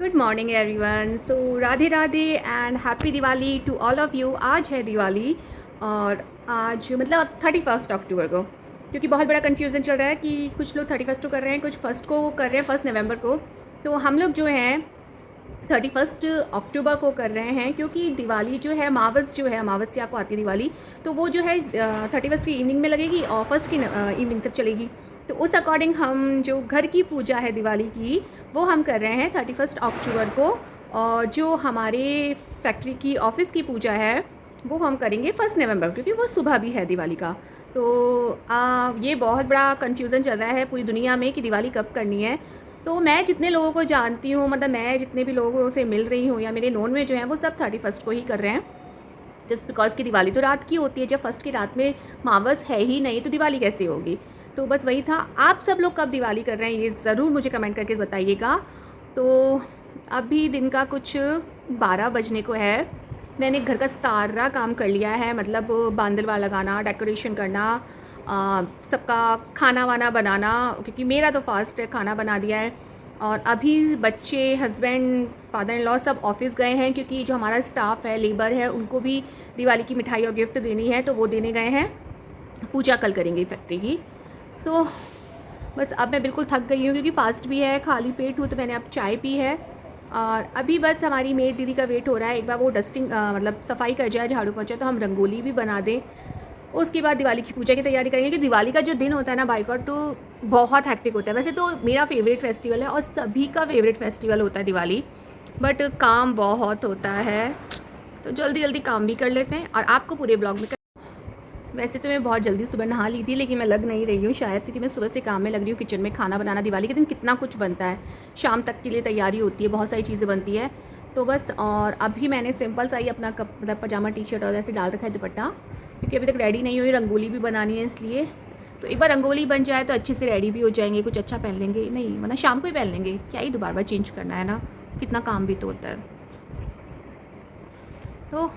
Good morning everyone. So Radhe Radhe and happy Diwali to all of you. आज है दिवाली और आज मतलब 31 अक्टूबर को, क्योंकि बहुत बड़ा कन्फ्यूज़न चल रहा है कि कुछ लोग 31 को कर रहे हैं, कुछ फर्स्ट को कर रहे हैं, 1 नवंबर को। तो हम लोग जो हैं 31 अक्टूबर को कर रहे हैं, क्योंकि दिवाली जो है अमावस्या को आती है दिवाली। तो वो जो है 31 की इवनिंग में लगेगी और फर्स्ट की इवनिंग तक चलेगी। तो उस अकॉर्डिंग हम जो घर की पूजा है दिवाली की, वो हम कर रहे हैं 31 अक्टूबर को। और जो हमारे फैक्ट्री की ऑफिस की पूजा है वो हम करेंगे 1 नवंबर, क्योंकि वो सुबह भी है दिवाली का। तो ये बहुत बड़ा कन्फ्यूज़न चल रहा है पूरी दुनिया में कि दिवाली कब करनी है। तो मैं जितने लोगों को जानती हूँ, मतलब मैं जितने भी लोगों से मिल रही हूँ या मेरे नोन में जो हैं, वो सब 31 को ही कर रहे हैं। जस्ट बिकॉज़ कि दिवाली तो रात की होती है, जब फर्स्ट की रात में मावस है ही नहीं तो दिवाली कैसे होगी। तो बस वही था। आप सब लोग कब दिवाली कर रहे हैं ये ज़रूर मुझे कमेंट करके बताइएगा। तो अभी दिन का कुछ 12 बजने को है। मैंने घर का सारा काम कर लिया है, मतलब बांदरवा लगाना, डेकोरेशन करना, सबका खाना वाना बनाना, क्योंकि मेरा तो फास्ट है, खाना बना दिया है। और अभी बच्चे, हस्बैंड, फादर इन लॉ सब ऑफिस गए हैं, क्योंकि जो हमारा स्टाफ है, लेबर है, उनको भी दिवाली की मिठाई और गिफ्ट देनी है, तो वो देने गए हैं। पूजा कल करेंगे फैक्ट्री की। सो बस अब मैं बिल्कुल थक गई हूँ, क्योंकि फास्ट भी है, खाली पेट हूँ, तो मैंने अब चाय पी है। और अभी बस हमारी मेड दीदी का वेट हो रहा है, एक बार वो डस्टिंग मतलब सफाई कर जाए, झाड़ू पोंछा, तो हम रंगोली भी बना दें। उसके बाद दिवाली की पूजा की तैयारी करेंगे, क्योंकि दिवाली का जो दिन होता है ना बाय गॉड, तो बहुत हैक्टिक होता है। वैसे तो मेरा फेवरेट फेस्टिवल है और सभी का फेवरेट फेस्टिवल होता है दिवाली, बट काम बहुत होता है, तो जल्दी जल्दी काम भी कर लेते हैं और आपको पूरे ब्लॉग में वैसे तो मैं बहुत जल्दी सुबह नहा ली थी, लेकिन मैं लग नहीं रही हूँ शायद, क्योंकि मैं सुबह से काम में लग रही हूँ किचन में। खाना बनाना दिवाली के दिन कितना कुछ बनता है, शाम तक के लिए तैयारी होती है, बहुत सारी चीज़ें बनती है। तो बस, और अभी मैंने सिंपल सा ही अपना कप मतलब पजामा टी शर्ट और ऐसे डाल रखा है दुपट्टा, क्योंकि अभी तक रेडी नहीं हुई, रंगोली भी बनानी है इसलिए। तो एक बार रंगोली बन जाए तो अच्छे से रेडी भी हो जाएंगे, कुछ अच्छा पहन लेंगे, नहीं वरना शाम को ही पहन लेंगे, क्या ही दोबारा बार चेंज करना है ना, कितना काम भी तो होता है। तो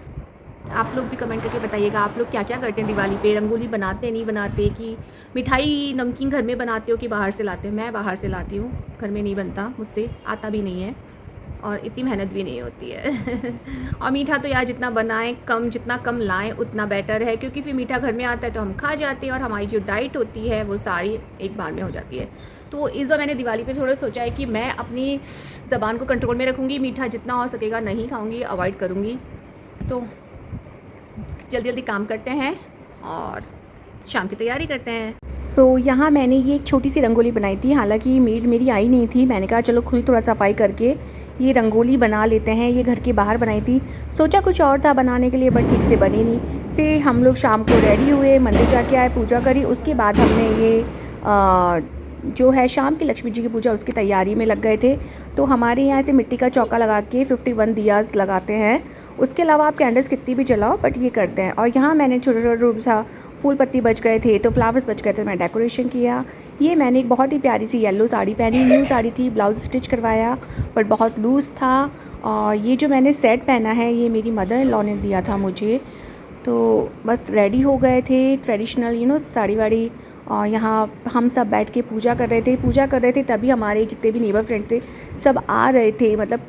आप लोग भी कमेंट करके बताइएगा, आप लोग क्या क्या करते हैं दिवाली पे, रंगोली बनाते नहीं बनाते, कि मिठाई नमकीन घर में बनाते हो कि बाहर से लाते हो। मैं बाहर से लाती हूँ, घर में नहीं बनता, मुझसे आता भी नहीं है और इतनी मेहनत भी नहीं होती है। और मीठा तो यार जितना बनाएं कम, जितना कम लाएं उतना बेटर है, क्योंकि फिर मीठा घर में आता है तो हम खा जाते हैं और हमारी जो डाइट होती है वो सारी एक बार में हो जाती है। तो इस बार मैंने दिवाली पे थोड़ा सोचा है कि मैं अपनी ज़बान को कंट्रोल में रखूँगी, मीठा जितना हो सकेगा नहीं खाऊँगी, अवॉइड करूँगी। तो जल्दी जल्दी काम करते हैं और शाम की तैयारी करते हैं। यहाँ मैंने ये एक छोटी सी रंगोली बनाई थी, हालांकि मेड मेरी आई नहीं थी, मैंने कहा चलो खुद ही थोड़ा सफाई करके ये रंगोली बना लेते हैं। ये घर के बाहर बनाई थी, सोचा कुछ और था बनाने के लिए, बट ठीक से बनी नहीं। फिर हम लोग शाम को रेडी हुए, मंदिर जाके आए, पूजा करी, उसके बाद हमने ये जो है शाम की लक्ष्मी जी की पूजा, उसकी तैयारी में लग गए थे। तो हमारे यहाँ से मिट्टी का चौका लगा के 51 दियाज लगाते हैं। उसके अलावा आप कैंडल्स कितनी भी जलाओ, बट ये करते हैं। और यहाँ मैंने छोटा छोटा रूप था, फूल पत्ती बच गए थे, तो फ्लावर्स बच गए थे, मैं डेकोरेशन किया। ये मैंने एक बहुत ही प्यारी सी येलो साड़ी पहनी, न्यू साड़ी थी, ब्लाउज स्टिच करवाया, बट बहुत लूज़ था। और ये जो मैंने सेट पहना है, ये मेरी मदर इन लॉ ने दिया था मुझे। तो बस रेडी हो गए थे, ट्रेडिशनल साड़ी वाड़ी। और यहाँ हम सब बैठ के पूजा कर रहे थे, तभी हमारे जितने भी नेबर फ्रेंड थे सब आ रहे थे, मतलब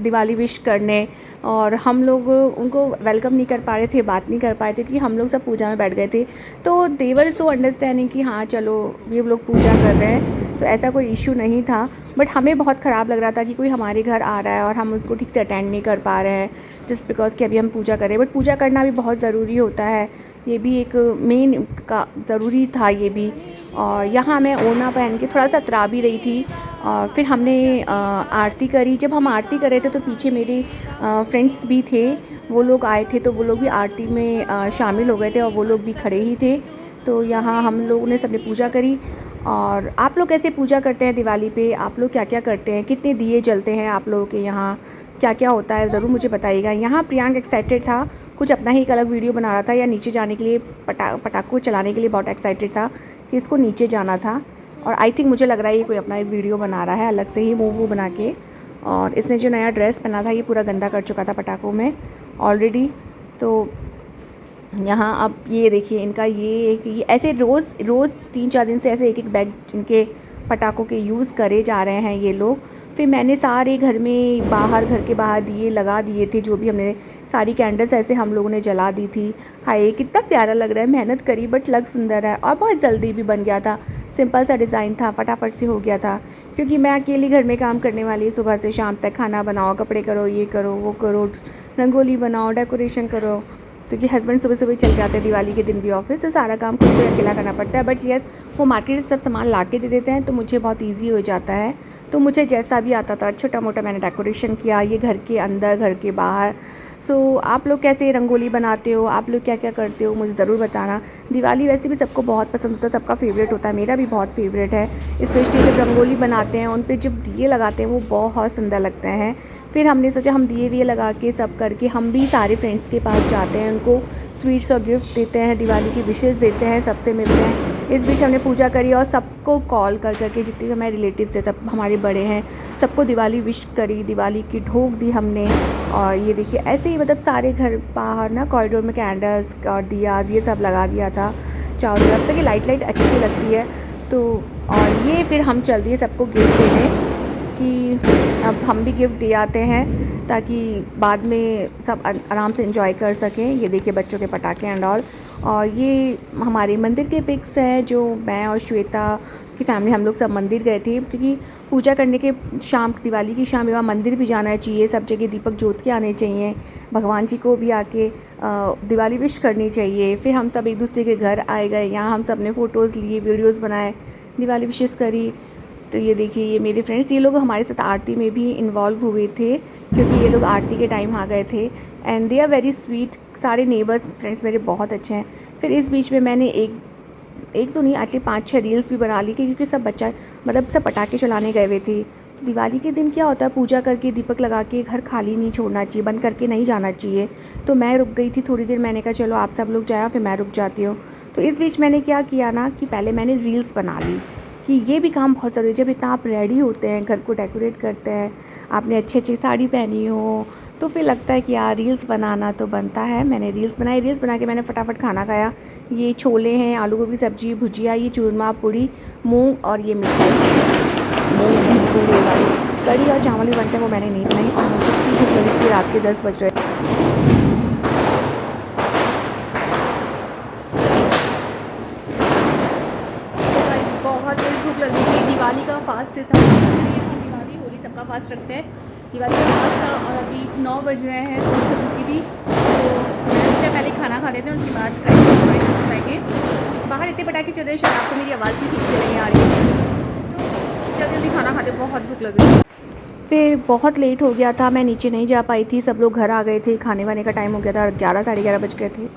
दिवाली विश करने। और हम लोग उनको वेलकम नहीं कर पा रहे थे, बात नहीं कर पाए थे, क्योंकि हम लोग सब पूजा में बैठ गए थे। तो दे वर सो अंडरस्टैंडिंग कि हाँ चलो ये लोग पूजा कर रहे हैं, तो ऐसा कोई इशू नहीं था। बट हमें बहुत ख़राब लग रहा था कि कोई हमारे घर आ रहा है और हम उसको ठीक से अटेंड नहीं कर पा रहे हैं, जस्ट बिकॉज़ कि अभी हम पूजा कर रहे हैं। बट पूजा करना भी बहुत ज़रूरी होता है, ये भी एक मेन का ज़रूरी था ये भी। और यहाँ मैं ओढ़ना पहन के थोड़ा सा इतरा भी रही थी। और फिर हमने आरती करी। जब हम आरती कर रहे थे तो पीछे मेरे फ्रेंड्स भी थे, वो लोग आए थे, तो वो लोग भी आरती में शामिल हो गए थे और वो लोग भी खड़े ही थे। तो यहाँ हम लोगों ने सबने पूजा करी। और आप लोग कैसे पूजा करते हैं दिवाली पे, आप लोग क्या क्या करते हैं, कितने दिए जलते हैं आप लोगों के यहाँ, क्या क्या होता है, ज़रूर मुझे बताइएगा। यहाँ प्रियांक एक्साइटेड था, कुछ अपना ही एक अलग वीडियो बना रहा था, या नीचे जाने के लिए पटाखों चलाने के लिए बहुत एक्साइटेड था कि इसको नीचे जाना था। और आई थिंक मुझे लग रहा है ये कोई अपना एक वीडियो बना रहा है अलग से ही, मुँह बना के। और इसने जो नया ड्रेस पहना था ये पूरा गंदा कर चुका था पटाखों में ऑलरेडी। तो यहाँ अब ये देखिए इनका ये ऐसे रोज़ 3-4 दिन से ऐसे एक बैग इनके पटाखों के यूज़ करे जा रहे हैं ये लोग। फिर मैंने सारे घर में बाहर, घर के बाहर दिए लगा दिए थे, जो भी हमने सारी कैंडल्स ऐसे हम लोगों ने जला दी थी। हाय कितना प्यारा लग रहा है, मेहनत करी बट लग सुंदर है और बहुत जल्दी भी बन गया था। सिंपल सा डिज़ाइन था, फटाफट से हो गया था, क्योंकि मैं अकेली घर में काम करने वाली, सुबह से शाम तक खाना बनाओ, कपड़े करो, ये करो वो करो, रंगोली बनाओ, डेकोरेशन करो, क्योंकि हस्बैंड सुबह सुबह चल जाते हैं दिवाली के दिन भी ऑफिस, तो सारा काम खुद को अकेला करना पड़ता है। बट यस, वो मार्केट से सब सामान ला के दे देते हैं, तो मुझे बहुत ईजी हो जाता है। तो मुझे जैसा भी आता था छोटा मोटा मैंने डेकोरेशन किया, ये घर के अंदर घर के बाहर। सो आप लोग कैसे रंगोली बनाते हो, आप लोग क्या क्या करते हो, मुझे ज़रूर बताना। दिवाली वैसे भी सबको बहुत पसंद होता है, सबका फेवरेट होता है, मेरा भी बहुत फेवरेट है। स्पेशली जब रंगोली बनाते हैं, उन पर जब दिए लगाते हैं वो बहुत सुंदर लगते हैं। फिर हमने सोचा हम दिए विए लगा के सब करके हम भी सारे फ्रेंड्स के पास जाते हैं, उनको स्वीट्स और गिफ्ट देते हैं, दिवाली की विशेज़ देते हैं, सबसे मिलते हैं। इस बीच हमने पूजा करी और सबको कॉल कर करके, जितने भी हमारे रिलेटिव्स हैं, सब हमारे बड़े हैं, सबको दिवाली विश करी, दिवाली की ठोक दी हमने। और ये देखिए ऐसे ही मतलब सारे घर बाहर ना कॉरिडोर में कैंडल्स और दियाज ये सब लगा दिया था चारों तरफ, तक लाइट लाइट अच्छी लगती है। तो और ये फिर हम चल दिए सबको गिफ्ट देने कि अब हम भी गिफ्ट दे आते हैं, ताकि बाद में सब आराम से एंजॉय कर सकें। ये देखिए बच्चों के पटाखे एंड ऑल। और ये हमारे मंदिर के पिक्स हैं, जो मैं और श्वेता की फैमिली हम लोग सब मंदिर गए थे, क्योंकि पूजा करने के शाम, दिवाली की शाम वहाँ मंदिर भी जाना चाहिए, सब जगह दीपक जोत के आने चाहिए, भगवान जी को भी आके दिवाली विश करनी चाहिए। फिर हम सब एक दूसरे के घर आए गए, यहाँ हम सब ने फ़ोटोज़ लिए, वीडियोज़ बनाए, दिवाली विशेस करी। तो ये देखिए ये मेरे फ्रेंड्स, ये लोग हमारे साथ आरती में भी इन्वॉल्व हुए थे, क्योंकि ये लोग आरती के टाइम आ गए थे। And they are very sweet, सारे नेबर्स फ्रेंड्स मेरे बहुत अच्छे हैं। फिर इस बीच में मैंने एक तो नहीं एक्चुअली 5-6 रील्स भी बना ली, क्योंकि सब बच्चा मतलब सब पटाखे चलाने गए हुए थे। तो दिवाली के दिन क्या होता है, पूजा करके दीपक लगा के घर खाली नहीं छोड़ना चाहिए, बंद करके नहीं जाना चाहिए। तो मैं रुक गई थी थोड़ी देर, मैंने कहा चलो आप सब लोग जाओ, फिर मैं रुक जाती हूँ। तो इस बीच मैंने क्या किया ना, कि पहले मैंने रील्स बना ली, कि ये भी काम बहुत ज़रूरी है। जब इतना आप रेडी होते हैं, घर को डेकोरेट करते हैं, आपने अच्छी अच्छी साड़ी पहनी हो, तो फिर लगता है कि यार रील्स बनाना तो बनता है। मैंने रील्स बनाई, रील्स बना के मैंने फटाफट खाना खाया। ये छोले हैं, आलू गोभी सब्जी, भुजिया, ये चूरमा पूड़ी, मूंग और ये मिठाई, मूंग वाली कढ़ी और चावल भी बनते हैं, वो मैंने नहीं बनाई। और मुझे इतनी भूख लगी थी, रात के 10 बज रहे। बहुत तेज़ भूख लगी थी, दिवाली का फास्ट था, यहाँ दिवाली होली सबका फास्ट रखते हैं, दिवाली का फास्ट था। और अभी 9 बज रहे हैं, सुबह से भूखी थी, तो मैंने पहले खाना खा लेते हैं, उसके बाद खाएंगे। बाहर इतने पटाखे चल रहे हैं, शायद आपको मेरी आवाज़ भी ठीक से नहीं आ रही है, तो जल्दी जल्दी खाना खाते, बहुत भूख लग रही है। फिर बहुत लेट हो गया था, मैं नीचे नहीं जा पाई थी, सब लोग घर आ गए थे, खाने वाने का टाइम हो गया था, 11 साढ़े 11 बज गए थे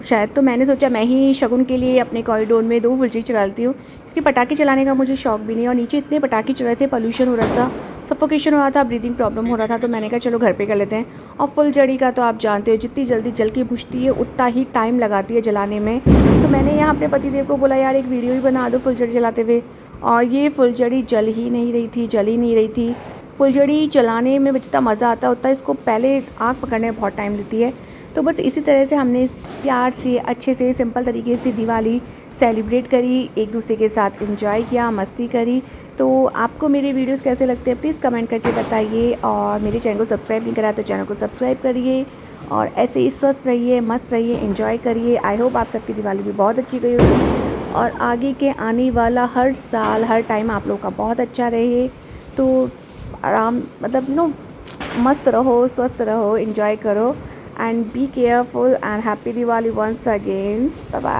शायद। तो मैंने सोचा मैं ही शगुन के लिए अपने कॉरिडोर में 2 फुलझड़ी चला लेती हूँ, क्योंकि पटाखे चलाने का मुझे शौक भी नहीं है, और नीचे इतने पटाखे चल रहे थे, पोल्यूशन हो रहा था, सफोकेशन हो रहा था, ब्रीदिंग प्रॉब्लम हो रहा था। तो मैंने कहा चलो घर पे कर लेते हैं। और फुलझड़ी का तो आप जानते हो, जितनी जल्दी जल के बुझती है उतना ही टाइम लगाती है जलाने में। तो मैंने यहाँ अपने पतिदेव को बोला यार एक वीडियो ही बना दो फुलझड़ी जलाते हुए, और ये फुलझड़ी जल ही नहीं रही थी, जल ही नहीं रही थी। फुलझड़ी चलाने में जितना मज़ा आता है, इसको पहले आग पकड़ने में बहुत टाइम लेती है। तो बस इसी तरह से हमने प्यार से, अच्छे से, सिंपल तरीके से दिवाली सेलिब्रेट करी, एक दूसरे के साथ एंजॉय किया, मस्ती करी। तो आपको मेरे वीडियोस कैसे लगते हैं प्लीज़ कमेंट करके बताइए, और मेरे चैनल को सब्सक्राइब नहीं करा तो चैनल को सब्सक्राइब करिए, और ऐसे ही स्वस्थ रहिए, मस्त रहिए, एंजॉय करिए। आई होप आप सबकी दिवाली भी बहुत अच्छी गई होगी, और आगे के आने वाला हर साल, हर टाइम आप लोग का बहुत अच्छा रहे। तो आराम मतलब मस्त रहो, स्वस्थ रहो, एंजॉय करो, and be careful, and happy Diwali once again. Bye bye.